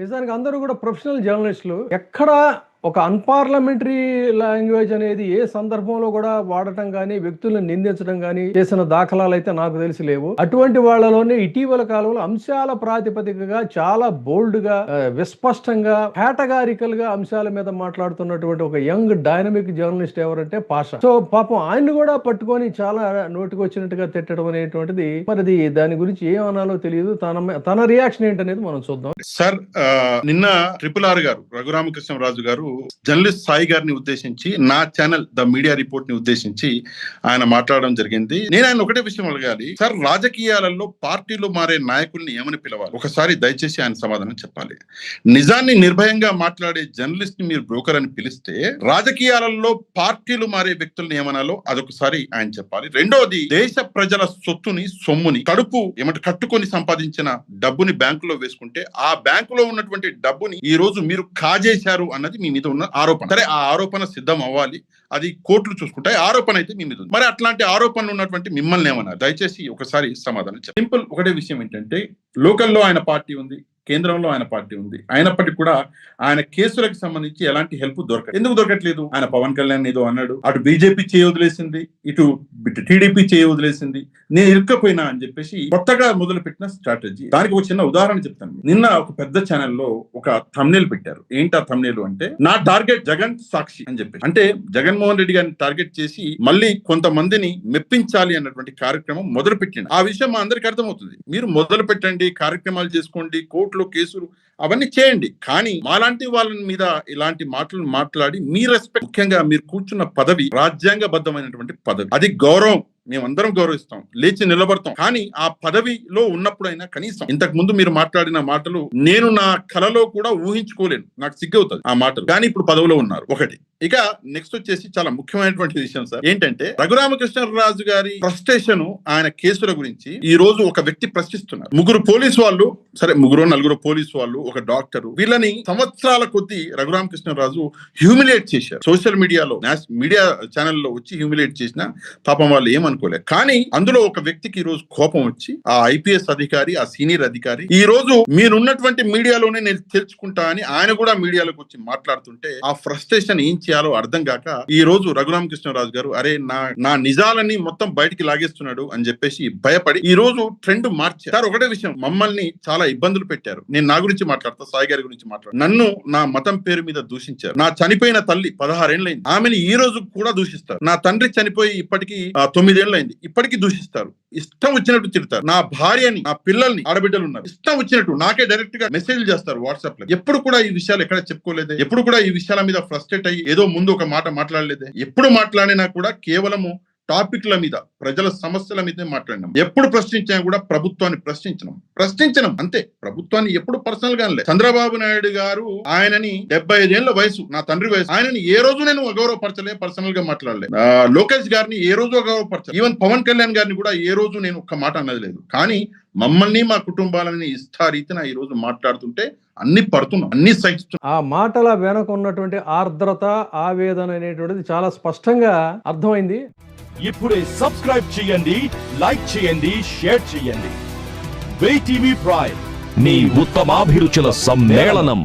నిజానికి అందరూ కూడా ప్రొఫెషనల్ జర్నలిస్టులు. ఎక్కడ ఒక అన్పార్లమెంటరీ లాంగ్వేజ్ అనేది ఏ సందర్భంలో కూడా వాడటం కానీ, వ్యక్తులను నిందించడం కానీ చేసిన దాఖలాలు అయితే నాకు తెలిసి లేవు. అటువంటి వాళ్ళలోనే ఇటీవల కాలంలో అంశాల ప్రాతిపదికగా చాలా బోల్డ్ గా, విస్పష్టంగా, కేటగారికల్ గా అంశాల మీద మాట్లాడుతున్నటువంటి ఒక యంగ్ డైనమిక్ జర్నలిస్ట్ ఎవరంటే పాషా. సో పాపం ఆయన్ని కూడా పట్టుకొని చాలా నోటికి వచ్చినట్టుగా తిట్టడం అనేటువంటిది, మరి దాని గురించి ఏమనాలో తెలియదు. తన రియాక్షన్ ఏంటనేది మనం చూద్దాం. సార్, నిన్న RRR గారు, రఘురామకృష్ణరాజు గారు జర్నలిస్ట్ సాయి గారిని ఉద్దేశించి, నా ఛానల్ ద మీడియా రిపోర్ట్ ని ఉద్దేశించి ఆయన మాట్లాడడం జరిగింది. నేను ఆయన ఒకటే విషయం అడగాలి. సార్, రాజకీయాలలో పార్టీలు మారే నాయకుల్ని ఏమని పిలవాలి? ఒకసారి దయచేసి ఆయన సమాధానం చెప్పాలి. నిజాన్ని నిర్భయంగా మాట్లాడే జర్నలిస్ట్ ని మీరు బ్రోకర్ అని పిలిస్తే, రాజకీయాలలో పార్టీలు మారే వ్యక్తుల్ని ఏమనాలో అదొకసారి ఆయన చెప్పాలి. రెండోది, దేశ ప్రజల సొత్తుని, సొమ్ముని కట్టుకొని సంపాదించిన డబ్బుని బ్యాంకులో వేసుకుంటే, ఆ బ్యాంకులో ఉన్నటువంటి డబ్బుని ఈ రోజు మీరు కాజేశారు అన్నది మీ మీద ఉన్న ఆరోపణ. సరే, ఆ ఆరోపణ సిద్ధం అవ్వాలి, అది కోర్టులు చూసుకుంటాయి. ఆరోపణ అయితే మీ మీద ఉంది. మరి అట్లాంటి ఆరోపణలు ఉన్నటువంటి మిమ్మల్ని ఏమన్నారు? దయచేసి ఒకసారి సమాధానం చెప్పండి. సింపుల్ ఒకటే విషయం ఏంటంటే, లోకల్లో ఆయన పార్టీ ఉంది, కేంద్రంలో ఆయన పార్టీ ఉంది. అయినప్పటికీ కూడా ఆయన కేసులకు సంబంధించి ఎలాంటి హెల్ప్ ఎందుకు దొరకట్లేదు? ఆయన పవన్ కళ్యాణ్ ఏదో అన్నాడు, అటు బీజేపీ చేయి వదిలేసింది, ఇటు టీడీపీ చేయి వదిలేసింది, నేను ఇరుక్కపోయినా అని చెప్పేసి కొత్తగా మొదలుపెట్టిన స్ట్రాటజీ. దానికి ఒక చిన్న ఉదాహరణ చెప్తాను. నిన్న ఒక పెద్ద ఛానల్లో ఒక థంబ్నెయిల్ పెట్టారు. ఏంటి ఆ థంబ్నెయిల్ అంటే, నా టార్గెట్ జగన్ సాక్షి అని చెప్పి, అంటే జగన్మోహన్ రెడ్డి గారిని టార్గెట్ చేసి మళ్ళీ కొంతమందిని మెప్పించాలి అన్నటువంటి కార్యక్రమం మొదలు పెట్టింది. ఆ విషయం మా అందరికీ అర్థమవుతుంది. మీరు మొదలు పెట్టండి, కార్యక్రమాలు చేసుకోండి, కోర్టులో కేసులు అవన్నీ చేయండి. కానీ మాలాంటి వాళ్ళ మీద ఇలాంటి మాటలు మాట్లాడి మీ రెస్పెక్ట్, ముఖ్యంగా మీరు కూర్చున్న పదవి రాజ్యాంగబద్ధమైనటువంటి పదవి, అది గౌరవం, మేమందరం గౌరవిస్తాం, లేచి నిలబడతాం. కానీ ఆ పదవిలో ఉన్నప్పుడైనా కనీసం ఇంతకు ముందు మీరు మాట్లాడిన మాటలు నేను నా కలలో కూడా ఊహించుకోలేను, నాకు సిగ్గవుతుంది ఆ మాటలు. కానీ ఇప్పుడు పదవిలో ఉన్నారు. ఒకటి. ఇక నెక్స్ట్ వచ్చేసి చాలా ముఖ్యమైనటువంటి విషయం సార్, ఏంటంటే రఘురామకృష్ణరాజు గారి ఫ్రస్ట్రేషన్, ఆయన కేసుల గురించి ఈ రోజు ఒక వ్యక్తి ప్రశ్నిస్తున్నారు. ముగ్గురు పోలీసు వాళ్ళు, సరే నలుగురు పోలీసు వాళ్ళు, ఒక డాక్టర్, వీళ్ళని సంవత్సరాల కొద్దీ రఘురామకృష్ణరాజు హ్యూమిలేట్ చేశారు. సోషల్ మీడియాలో, మీడియా ఛానల్లో వచ్చి హ్యూమిలేట్ చేసిన పాపం వాళ్ళు ఏమనుకోలేదు. కానీ అందులో ఒక వ్యక్తికి ఈ రోజు కోపం వచ్చి, ఆ ఐపీఎస్ అధికారి, ఆ సీనియర్ అధికారి, ఈ రోజు మీరున్నటువంటి మీడియాలోనే నేను తెలుసుకుంటా అని ఆయన కూడా మీడియాలోకి వచ్చి మాట్లాడుతుంటే, ఆ ఫ్రస్ట్రేషన్ ఏం చేయాలో అర్థం కాక ఈ రోజు రఘురామకృష్ణరాజు గారు, అరే నా నిజాలని మొత్తం బయటికి లాగేస్తున్నాడు అని చెప్పేసి భయపడి ఈ రోజు ట్రెండ్ మార్చారు. సార్, ఒకటే విషయం, మమ్మల్ని చాలా ఇబ్బందులు పెట్టారు. నేను నా గురించి మాట్లాడతా, సాయి గారి గురించి మాట్లాడు. నన్ను నా మతం పేరు మీద దూషించారు. నా చనిపోయిన తల్లి 16 ఏళ్ళైంది, ఆమెని ఈ రోజు కూడా దూషిస్తారు. నా తండ్రి చనిపోయి ఇప్పటికి 9 ఏళ్ళైంది, ఇప్పటికీ దూషిస్తారు. ఇష్టం వచ్చినట్టు తిడతారు. నా భార్యని, నా పిల్లల్ని, ఆడబిడ్డలు ఉన్నారు, ఇష్టం వచ్చినట్టు నాకే డైరెక్ట్ గా మెసేజ్లు చేస్తారు వాట్సాప్ లో. ఎప్పుడు కూడా ఈ విషయాలు ఎక్కడ చెప్పుకోలేదే, ఎప్పుడు కూడా ఈ విషయాల మీద ఫ్రస్ట్రేట్ అయ్యి ఏదో ముందు ఒక మాట మాట్లాడలేదే. ఎప్పుడు మాట్లాడినా కూడా కేవలము టాపిక్ల మీద, ప్రజల సమస్యల మీదే మాట్లాడినాం. ఎప్పుడు ప్రశ్నించినా కూడా ప్రభుత్వాన్ని ప్రశ్నించడం అంతే. ప్రభుత్వాన్ని ఎప్పుడు పర్సనల్ గా లేదు. చంద్రబాబు నాయుడు గారు ఆయనని 75 ఏళ్ల వయసు, నా తండ్రి వయసు, ఆయనని ఏ రోజు నేను అగౌరవపరచలే, పర్సనల్ గా మాట్లాడలేదు. లోకేష్ గారిని ఏ రోజు అగౌరవపరచలేదు. ఈవెన్ పవన్ కళ్యాణ్ గారిని కూడా ఏ రోజు నేను ఒక్క మాట అన్నది లేదు. కానీ మమ్మల్ని, మా కుటుంబాలని ఇష్టారీతిన ఈ రోజు మాట్లాడుతుంటే అన్ని పడుతున్నాం, అన్ని సహిస్తున్నాం. ఆ మాటల వెనక ఉన్నటువంటి ఆర్ద్రత, ఆవేదన అనేటువంటిది చాలా స్పష్టంగా అర్థమైంది. ఇప్పుడే సబ్స్క్రైబ్ చేయండి, లైక్ చేయండి, షేర్ చేయండి. WayTV Prime, మీ ఉత్తమాభిరుచుల సమ్మేళనం.